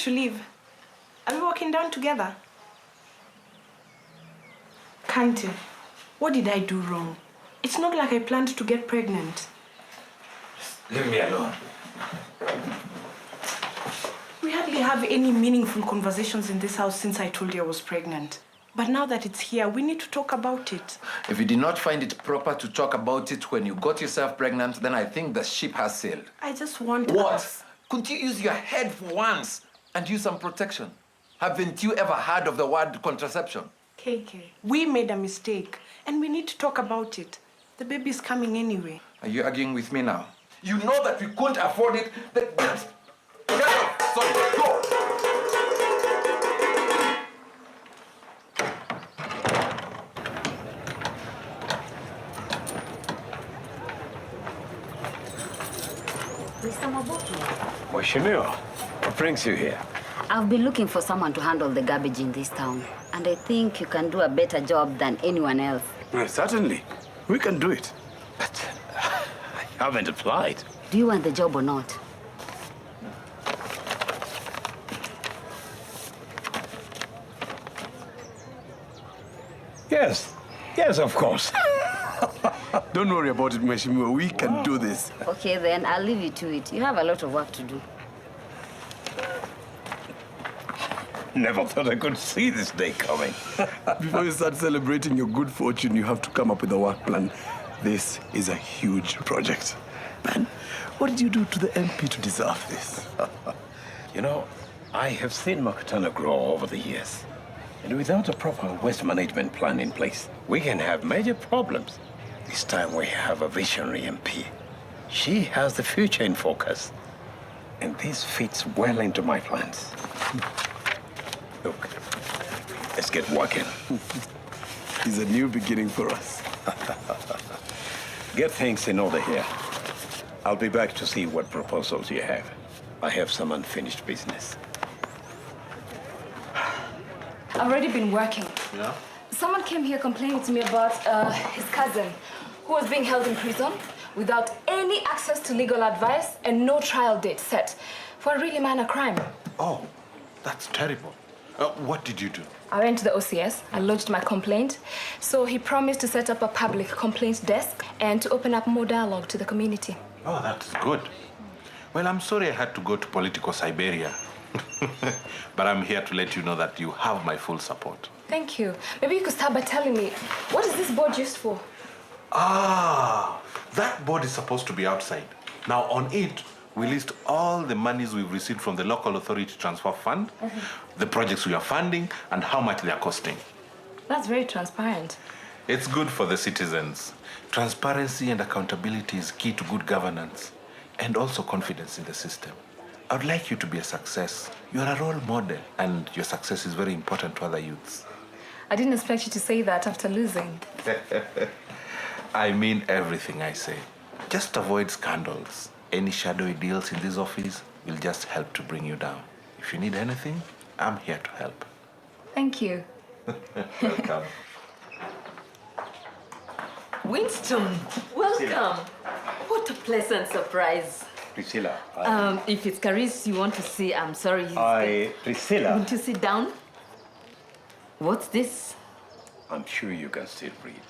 to leave. Are we walking down together? Kante, what did I do wrong? It's not like I planned to get pregnant. Leave me alone. We hardly have any meaningful conversations in this house since I told you I was pregnant. But now that it's here, we need to talk about it. If you did not find it proper to talk about it when you got yourself pregnant, then I think the ship has sailed. I just want What? us. Couldn't you use your head for once and use some protection? Haven't you ever heard of the word contraception? KK, we made a mistake, and we need to talk about it. The baby's coming anyway. Are you arguing with me now? You know that we couldn't afford it. Get off! Sorry, go! Mr. Mabuki. Mheshimiwa, what brings you here? I've been looking for someone to handle the garbage in this town. And I think you can do a better job than anyone else. Certainly. We can do it. But I haven't applied. Do you want the job or not? Yes. Yes, of course. Don't worry about it, Mheshimiwa. We can do this. Okay, then I'll leave you to it. You have a lot of work to do. Never thought I could see this day coming. Before you start celebrating your good fortune, you have to come up with a work plan. This is a huge project. Man, what did you do to the MP to deserve this? You know, I have seen Makutano grow over the years. And without a proper waste management plan in place, we can have major problems. This time we have a visionary MP. She has the future in focus. And this fits well into my plans. Look, let's get working. It's a new beginning for us. Get things in order here. I'll be back to see what proposals you have. I have some unfinished business. I've already been working. Yeah? Someone came here complaining to me about his cousin, who was being held in prison without any access to legal advice and no trial date set for a really minor crime. Oh, that's terrible. What did you do? I went to the OCS, I lodged my complaint. So he promised to set up a public complaints desk and to open up more dialogue to the community. Oh, that's good. Well, I'm sorry I had to go to political Siberia. But I'm here to let you know that you have my full support. Thank you. Maybe you could start by telling me, what is this board used for? Ah, that board is supposed to be outside. Now, on it, we list all the monies we've received from the local authority transfer fund, the projects we are funding, and how much they are costing. That's very transparent. It's good for the citizens. Transparency and accountability is key to good governance and also confidence in the system. I would like you to be a success. You are a role model, and your success is very important to other youths. I didn't expect you to say that after losing. I mean everything I say. Just avoid scandals. Any shadowy deals in this office will just help to bring you down. If you need anything, I'm here to help. Thank you. Welcome. Winston, welcome. What a pleasant surprise. Priscilla, If it's Caris you want to see, I'm sorry. Priscilla. Want to sit down? What's this? I'm sure you can still read.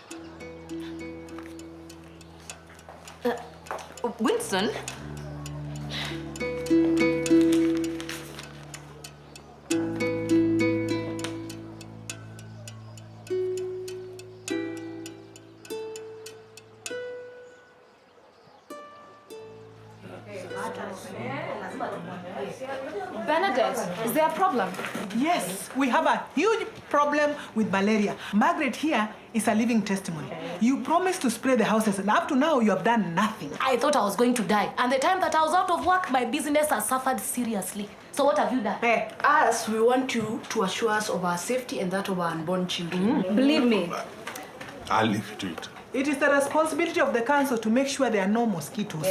Winston? Bernadette, is there a problem? Yes, we have a huge problem with malaria. Margaret here is a living testimony. You promised to spray the houses, and up to now, you have done nothing. I thought I was going to die. And the time that I was out of work, my business has suffered seriously. So what have you done? Hey, us, we want you to assure us of our safety and that of our unborn children. Believe me. I'll leave you to it. It is the responsibility of the council to make sure there are no mosquitoes.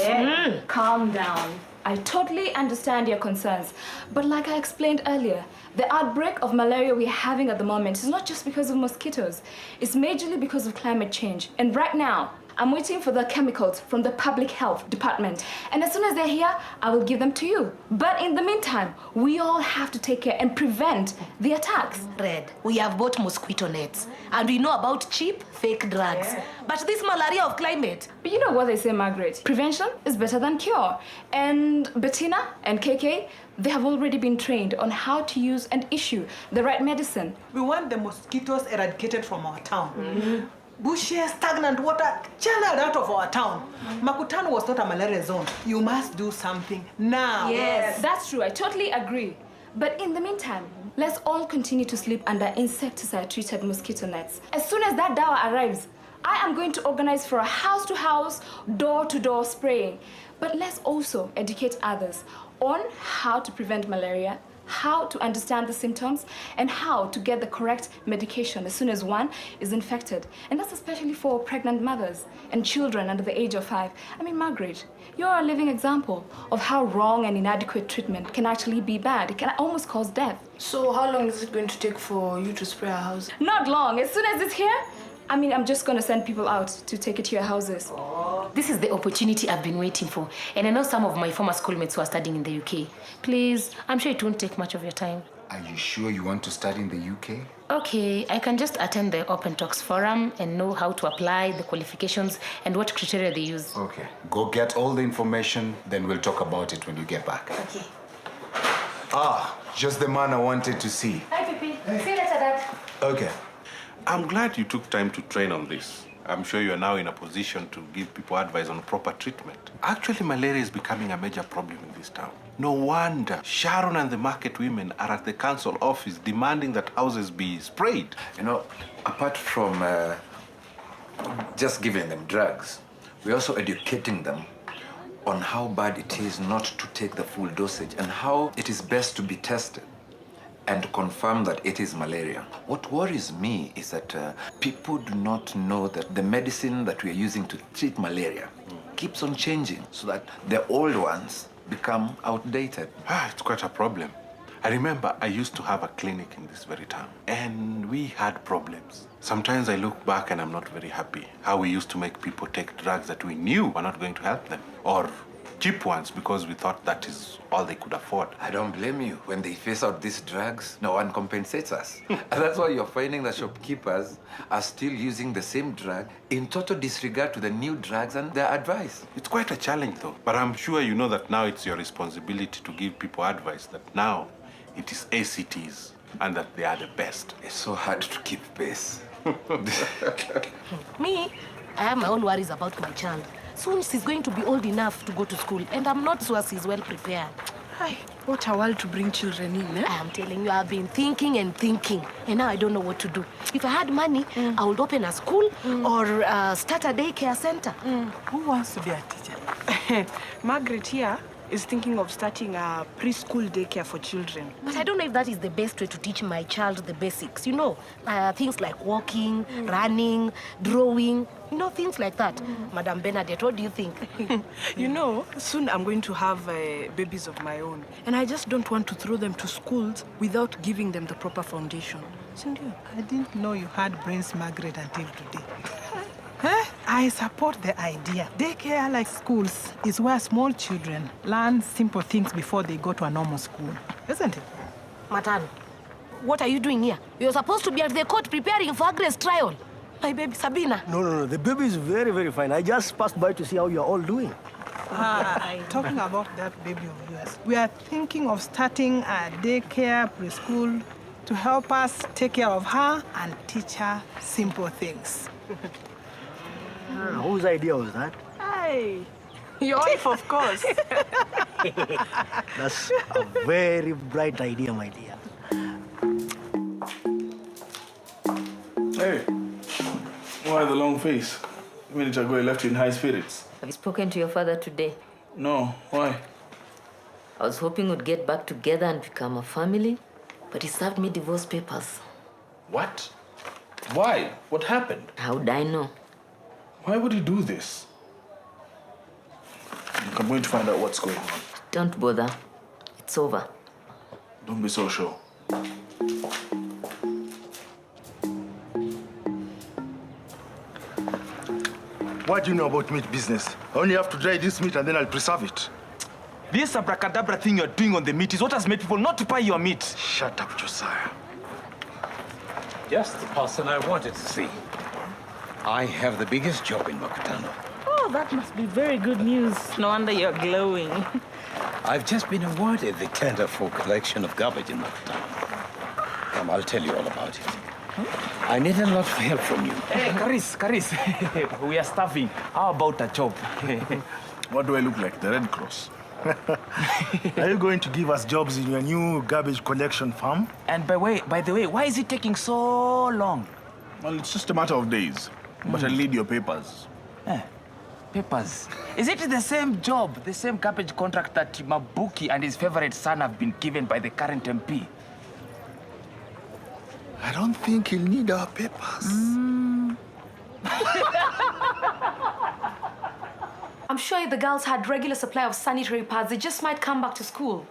Calm down. I totally understand your concerns. But like I explained earlier, the outbreak of malaria we're having at the moment is not just because of mosquitoes. It's majorly because of climate change. And right now, I'm waiting for the chemicals from the public health department. And as soon as they're here, I will give them to you. But in the meantime, we all have to take care and prevent the attacks. Red, we have bought mosquito nets. And we know about cheap, fake drugs. Yeah. But this malaria of climate. But you know what they say, Margaret? Prevention is better than cure. And Bettina and KK, they have already been trained on how to use and issue the right medicine. We want the mosquitoes eradicated from our town. Bushes, stagnant water, channeled out of our town. Makutano was not a malaria zone. You must do something now. Yes, that's true. I totally agree. But in the meantime, let's all continue to sleep under insecticide-treated mosquito nets. As soon as that dawa arrives, I am going to organize for a house-to-house, door-to-door spraying. But let's also educate others on how to prevent malaria, how to understand the symptoms, and how to get the correct medication as soon as one is infected. And that's especially for pregnant mothers and children under the age of 5. I mean, Margaret, you're a living example of how wrong and inadequate treatment can actually be bad. It can almost cause death. So how long is it going to take for you to spray our house? Not long. As soon as it's here, I'm just going to send people out to take it to your houses. This is the opportunity I've been waiting for. And I know some of my former schoolmates who are studying in the UK. Please, I'm sure it won't take much of your time. Are you sure you want to study in the UK? Okay, I can just attend the Open Talks Forum and know how to apply, the qualifications, and what criteria they use. Okay. Go get all the information, then we'll talk about it when you get back. Okay. Ah, just the man I wanted to see. Hi, Pipi. See you later, Dad. Okay. I'm glad you took time to train on this. I'm sure you're now in a position to give people advice on proper treatment. Actually, malaria is becoming a major problem in this town. No wonder Sharon and the market women are at the council office demanding that houses be sprayed. You know, apart from just giving them drugs, we're also educating them on how bad it is not to take the full dosage and how it is best to be tested and confirm that it is malaria. What worries me is that people do not know that the medicine that we are using to treat malaria keeps on changing so that the old ones become outdated. It's quite a problem. I remember I used to have a clinic in this very town, and we had problems. Sometimes I look back and I'm not very happy how we used to make people take drugs that we knew were not going to help them, or cheap ones because we thought that is all they could afford. I don't blame you. When they phase out these drugs, no one compensates us. And that's why you're finding that shopkeepers are still using the same drug in total disregard to the new drugs and their advice. It's quite a challenge though, but I'm sure you know that now it's your responsibility to give people advice that now it is ACTs and that they are the best. It's so hard to keep pace. Me, I have my own worries about my child. Soon she's going to be old enough to go to school, and I'm not sure she's well prepared. Hi, what a world to bring children in, eh? I am telling you, I've been thinking and thinking, and now I don't know what to do. If I had money, I would open a school or start a daycare center. Who wants to be a teacher? Margaret here is thinking of starting a preschool daycare for children. But I don't know if that is the best way to teach my child the basics. You know, things like walking, running, drawing, you know, things like that. Madam Bernadette, what do you think? You know, soon I'm going to have babies of my own. And I just don't want to throw them to schools without giving them the proper foundation. Cindy, I didn't know you had brains, Margaret, until today. Huh? I support the idea. Daycare, like schools, is where small children learn simple things before they go to a normal school, isn't it? Matano, what are you doing here? You're supposed to be at the court preparing for Agnes' trial. My baby, Sabina. No. The baby is very, very fine. I just passed by to see how you're all doing. Talking about that baby of yours, we are thinking of starting a daycare preschool to help us take care of her and teach her simple things. Whose idea was that? Hey, your wife, of course. That's a very bright idea, my dear. Hey, why the long face? A minute ago, I left you in high spirits. Have you spoken to your father today? No, why? I was hoping we'd get back together and become a family, but he served me divorce papers. What? Why? What happened? How would I know? Why would he do this? Look, I'm going to find out what's going on. Don't bother. It's over. Don't be so sure. What do you know about meat business? I only have to dry this meat and then I'll preserve it. This abracadabra thing you're doing on the meat is what has made people not to buy your meat. Shut up, Josiah. Just the person I wanted to see. I have the biggest job in Makutano. Oh, that must be very good news. No wonder you're glowing. I've just been awarded the tender for collection of garbage in Makutano. Come, I'll tell you all about it. I need a lot of help from you. Hey, Caris, we are starving. How about a job? What do I look like? The Red Cross? Are you going to give us jobs in your new garbage collection farm? And by the way, why is it taking so long? Well, it's just a matter of days. But I'll need your papers. Papers? Is it the same job, the same garbage contract that Mabuki and his favorite son have been given by the current MP? I don't think he'll need our papers. I'm sure if the girls had regular supply of sanitary pads, they just might come back to school.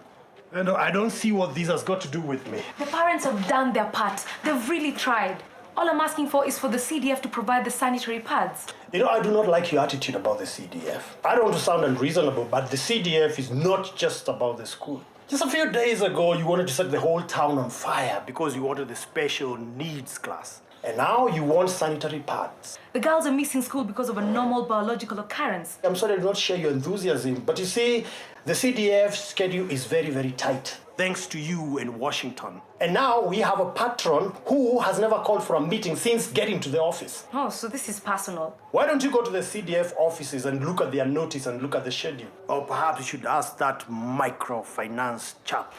No, I don't see what this has got to do with me. The parents have done their part. They've really tried. All I'm asking for is for the CDF to provide the sanitary pads. You know, I do not like your attitude about the CDF. I don't want to sound unreasonable, but the CDF is not just about the school. Just a few days ago, you wanted to set the whole town on fire because you wanted the special needs class. And now you want sanitary pads. The girls are missing school because of a normal biological occurrence. I'm sorry I do not share your enthusiasm, but you see, the CDF schedule is very, very tight, thanks to you in Washington. And now we have a patron who has never called for a meeting since getting to the office. Oh, so this is personal. Why don't you go to the CDF offices and look at their notice and look at the schedule? Or perhaps you should ask that microfinance chap.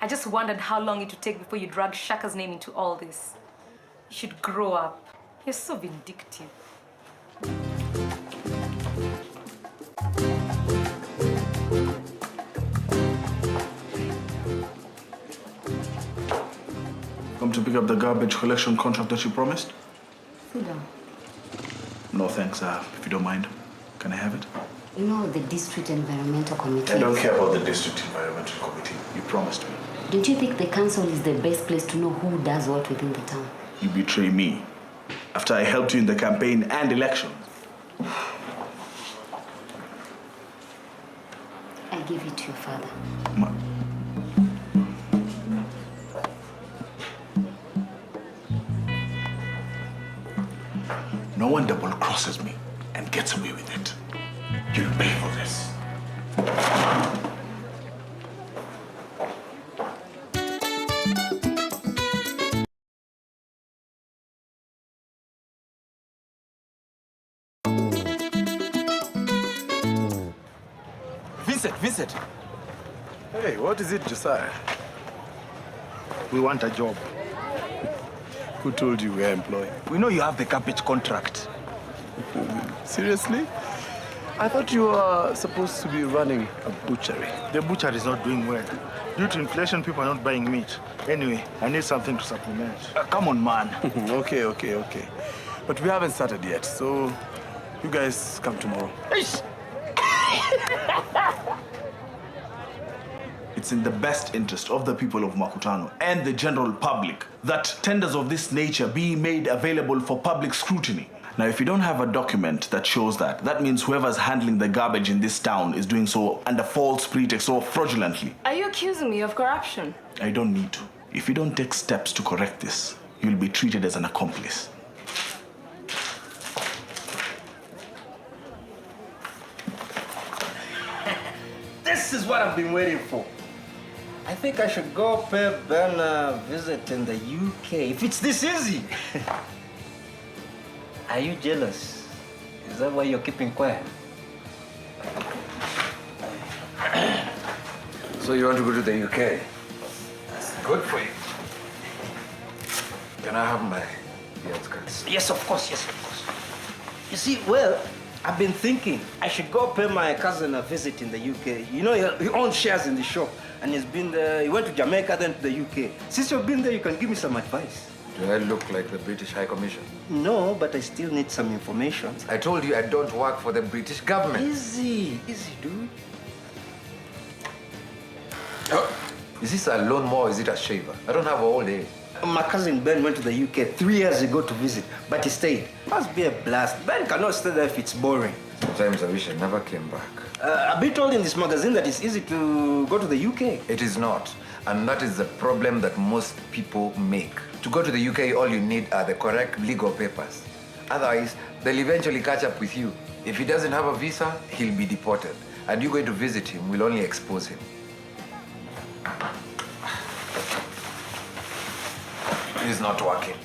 I just wondered how long it would take before you drag Shaka's name into all this. You should grow up. You're so vindictive. Come to pick up the garbage collection contract that you promised? Sit down. No thanks, if you don't mind. Can I have it? You know the District Environmental Committee? I don't care about the District Environmental Committee. You promised me. Don't you think the council is the best place to know who does what within the town? You betray me after I helped you in the campaign and elections. I give it to your father. No one double crosses me and gets away with it. You'll pay for this. Vincent. Hey, what is it, Josiah? We want a job. Who told you we are employed? We know you have the garbage contract. Seriously? I thought you were supposed to be running a butchery. The butcher is not doing well. Due to inflation, people are not buying meat. Anyway, I need something to supplement. Come on, man. Okay. But we haven't started yet, so you guys come tomorrow. It's in the best interest of the people of Makutano and the general public that tenders of this nature be made available for public scrutiny. Now, if you don't have a document that shows that, that means whoever's handling the garbage in this town is doing so under false pretext or fraudulently. Are you accusing me of corruption? I don't need to. If you don't take steps to correct this, you'll be treated as an accomplice. This is what I've been waiting for. I think I should go pay Ben a visit in the UK, if it's this easy. Are you jealous? Is that why you're keeping quiet? So you want to go to the UK? That's good for you. Can I have my beard cuts? Yes, of course. You see, well, I've been thinking I should go pay my cousin a visit in the UK. You know, he owns shares in the shop, and he's been there. He went to Jamaica, then to the UK. Since you've been there, you can give me some advice. Do I look like the British High Commission? No, but I still need some information. I told you I don't work for the British government. Easy, dude. Oh, is this a lawnmower or is it a shaver? I don't have all day. My cousin Ben went to the UK 3 years ago to visit, but he stayed. Must be a blast. Ben cannot stay there if it's boring. Sometimes I wish I never came back. I've been told in this magazine that it's easy to go to the UK. It is not. And that is the problem that most people make. To go to the UK, all you need are the correct legal papers. Otherwise, they'll eventually catch up with you. If he doesn't have a visa, he'll be deported. And you going to visit him will only expose him. It's not working.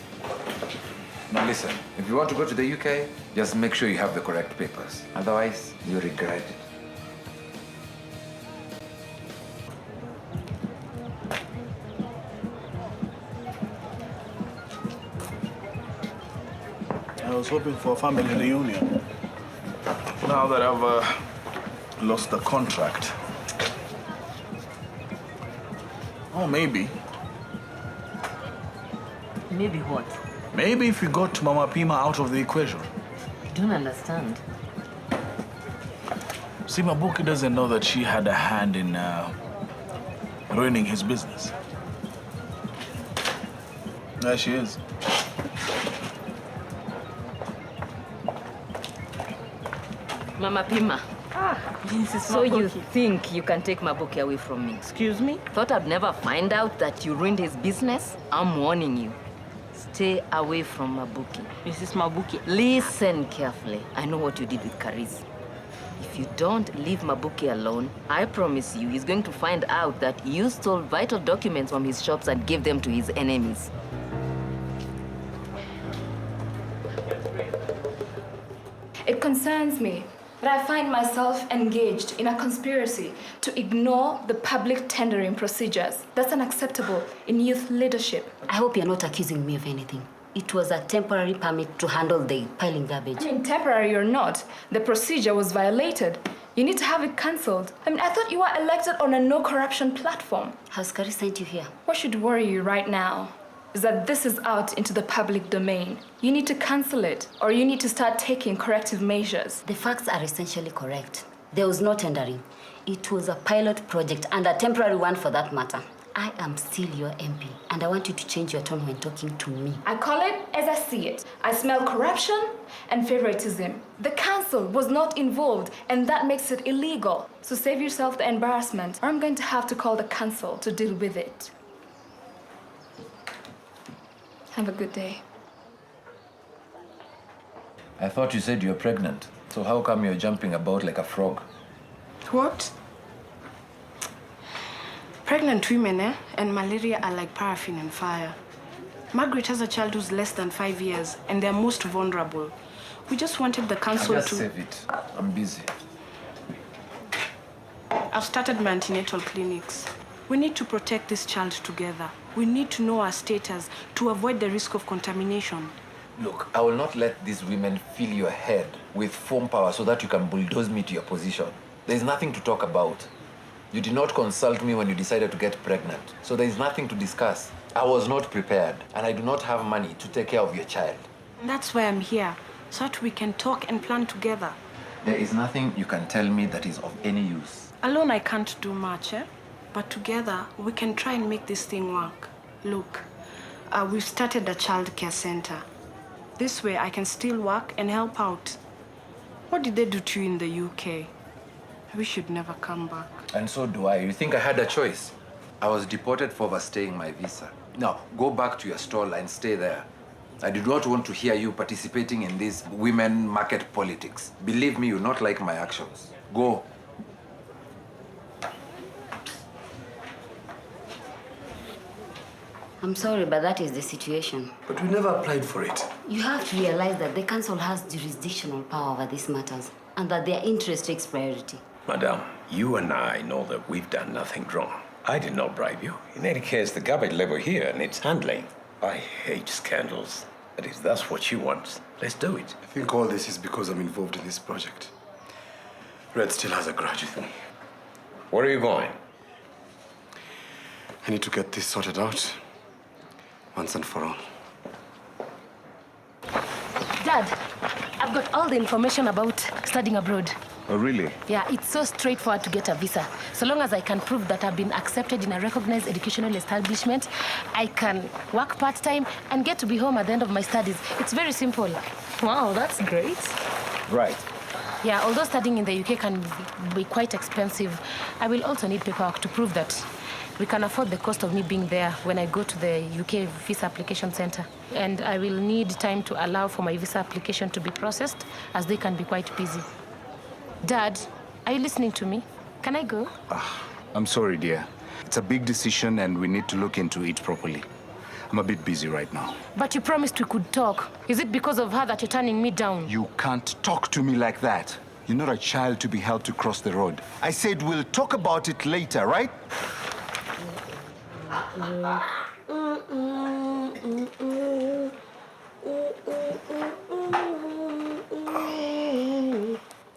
Now listen, if you want to go to the UK, just make sure you have the correct papers. Otherwise, you'll regret it. I was hoping for a family reunion. Now that I've lost the contract. Or maybe. Maybe what? Maybe if we got Mama Pima out of the equation. I don't understand. See, Mabuki doesn't know that she had a hand in ruining his business. There she is. Mama Pima. So you think you can take Mabuki away from me? Excuse me? Thought I'd never find out that you ruined his business? I'm warning you. Stay away from Mabuki. Mrs. Mabuki. Listen carefully. I know what you did with Karis. If you don't leave Mabuki alone, I promise you he's going to find out that you stole vital documents from his shops and gave them to his enemies. It concerns me that I find myself engaged in a conspiracy to ignore the public tendering procedures. That's unacceptable in youth leadership. I hope you're not accusing me of anything. It was a temporary permit to handle the piling garbage. I mean, temporary or not, the procedure was violated. You need to have it cancelled. I mean, I thought you were elected on a no-corruption platform. Has Kari sent you here? What should worry you right now is that this is out into the public domain. You need to cancel it, or you need to start taking corrective measures. The facts are essentially correct. There was no tendering. It was a pilot project, and a temporary one for that matter. I am still your MP, and I want you to change your tone when talking to me. I call it as I see it. I smell corruption and favoritism. The council was not involved, and that makes it illegal. So save yourself the embarrassment, or I'm going to have to call the council to deal with it. Have a good day. I thought you said you're pregnant. So how come you're jumping about like a frog? What? Pregnant women and malaria are like paraffin and fire. Margaret has a child who's less than 5 years, and they're most vulnerable. We just wanted the council Just to... save it. I'm busy. I've started my antenatal clinics. We need to protect this child together. We need to know our status to avoid the risk of contamination. Look, I will not let these women fill your head with foam power so that you can bulldoze me to your position. There's nothing to talk about. You did not consult me when you decided to get pregnant, so there is nothing to discuss. I was not prepared, and I do not have money to take care of your child. And that's why I'm here, so that we can talk and plan together. There is nothing you can tell me that is of any use. Alone I can't do much, but together we can try and make this thing work. Look, we've started a child care center. This way I can still work and help out. What did they do to you in the UK? I wish you'd never come back. And so do I. You think I had a choice? I was deported for overstaying my visa. Now, go back to your stall and stay there. I did not want to hear you participating in this women market politics. Believe me, you not like my actions. Go. I'm sorry, but that is the situation. But we never applied for it. You have to realize that the council has jurisdictional power over these matters, and that their interest takes priority. Madam, you and I know that we've done nothing wrong. I did not bribe you. In any case, the garbage level here needs handling. I hate scandals. But if that's what you want, let's do it. I think all this is because I'm involved in this project. Red still has a grudge with me. Where are you going? I need to get this sorted out once and for all. Dad, I've got all the information about studying abroad. Oh, really? Yeah, it's so straightforward to get a visa. So long as I can prove that I've been accepted in a recognized educational establishment, I can work part-time and get to be home at the end of my studies. It's very simple. Wow, that's great. Right. Yeah, although studying in the UK can be quite expensive, I will also need paperwork to prove that we can afford the cost of me being there when I go to the UK visa application center. And I will need time to allow for my visa application to be processed, as they can be quite busy. Dad, are you listening to me? Can I go? I'm sorry, dear. It's a big decision and we need to look into it properly. I'm a bit busy right now. But you promised we could talk. Is it because of her that you're turning me down? You can't talk to me like that. You're not a child to be helped to cross the road. I said we'll talk about it later, right?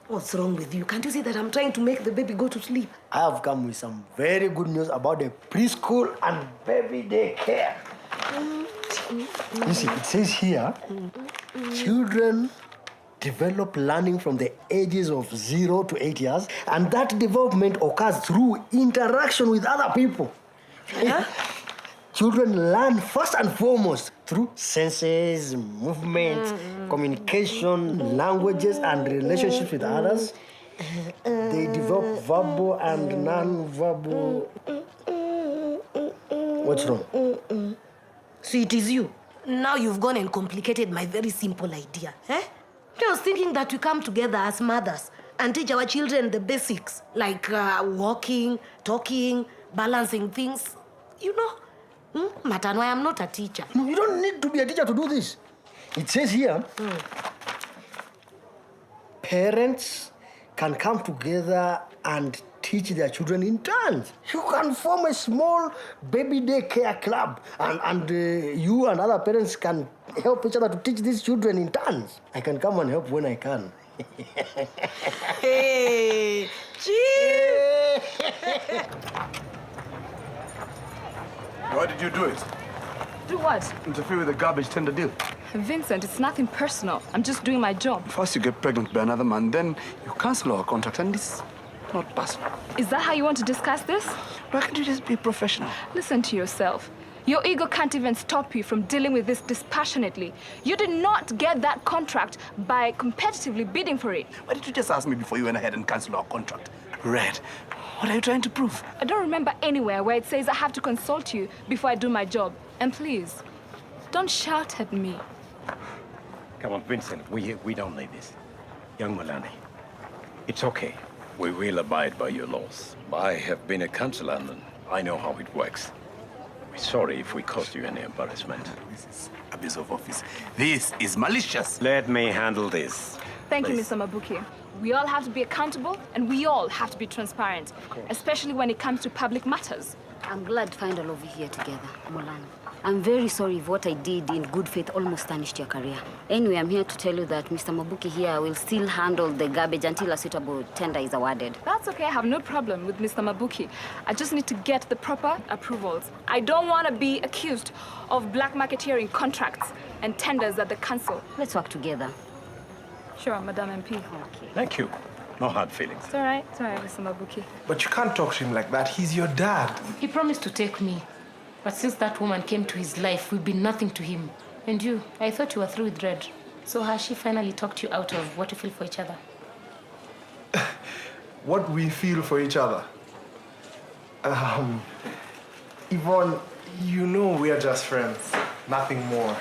What's wrong with you? Can't you see that I'm trying to make the baby go to sleep? I have come with some very good news about the preschool and baby daycare. You see, it says here, children develop learning from the ages of 0 to 8 years, and that development occurs through interaction with other people. Yeah? Children learn first and foremost through senses, movements, communication, languages, and relationships with others. They develop verbal and non-verbal. What's wrong? So it is you. Now you've gone and complicated my very simple idea. Eh? I was thinking that we come together as mothers and teach our children the basics, like walking, talking, balancing things. You know? Matano, I am not a teacher. No, you don't need to be a teacher to do this. It says here, parents can come together and teach their children in turns. You can form a small baby daycare club, and you and other parents can help each other to teach these children in turns. I can come and help when I can. Hey, cheers! Why did you do it? Do what? Interfere with the garbage tender deal. Vincent, it's nothing personal. I'm just doing my job. First you get pregnant by another man, then you cancel our contract, and this is not personal. Is that how you want to discuss this? Why can't you just be professional? Listen to yourself. Your ego can't even stop you from dealing with this dispassionately. You did not get that contract by competitively bidding for it. Why did you just ask me before you went ahead and canceled our contract? Red, what are you trying to prove? I don't remember anywhere where it says I have to consult you before I do my job. And please, don't shout at me. Come on, Vincent, we don't need this. Young Malani, it's okay. We will abide by your laws. I have been a counselor and I know how it works. We're sorry if we caused you any embarrassment. This is abuse of office. This is malicious. Let me handle this. Thank you, Mr. Mabuki. We all have to be accountable and we all have to be transparent, especially when it comes to public matters. I'm glad to find all of you here together, Molan. I'm very sorry if what I did in good faith almost tarnished your career. Anyway, I'm here to tell you that Mr. Mabuki here will still handle the garbage until a suitable tender is awarded. That's okay. I have no problem with Mr. Mabuki. I just need to get the proper approvals. I don't want to be accused of black marketeering contracts and tenders at the council. Let's work together. Sure, Madam MP. Okay. Thank you. No hard feelings. It's all right, Mr. Mabuki. But you can't talk to him like that. He's your dad. He promised to take me. But since that woman came to his life, we've been nothing to him. And you, I thought you were through with Red. So has she finally talked you out of what you feel for each other? What we feel for each other? Yvonne, you know we are just friends. Nothing more.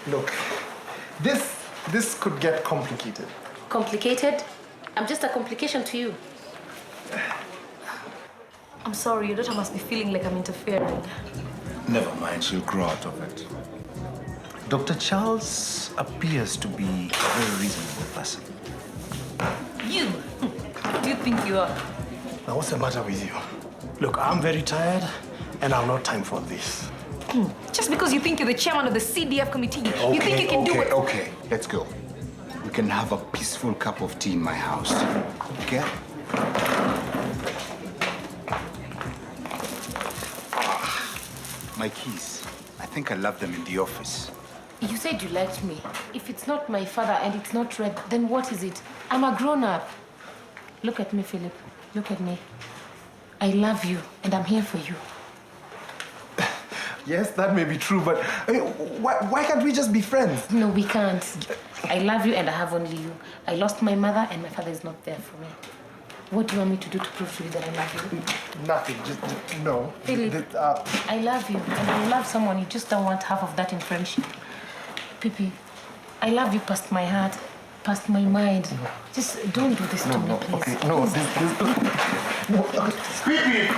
Look, this could get complicated. Complicated? I'm just a complication to you. I'm sorry, your daughter must be feeling like I'm interfering. Never mind, she'll grow out of it. Dr. Charles appears to be a very reasonable person. You? Who do you think you are? Now, what's the matter with you? Look, I'm very tired, and I have no time for this. Just because you think you're the chairman of the CDF committee, you think you can do it? Okay, let's go. We can have a peaceful cup of tea in my house. Okay? My keys. I think I left them in the office. You said you liked me. If it's not my father and it's not red, then what is it? I'm a grown-up. Look at me, Philip. Look at me. I love you, and I'm here for you. Yes, that may be true, but I mean, why can't we just be friends? No, we can't. I love you, and I have only you. I lost my mother, and my father is not there for me. What do you want me to do to prove to you that I love you? Nothing, just no. Philip, I love you, and when you love someone, you just don't want half of that in friendship. Pipi, I love you past my heart, past my mind. No. Just don't do this to me, please. Okay, no, this no. Pipi!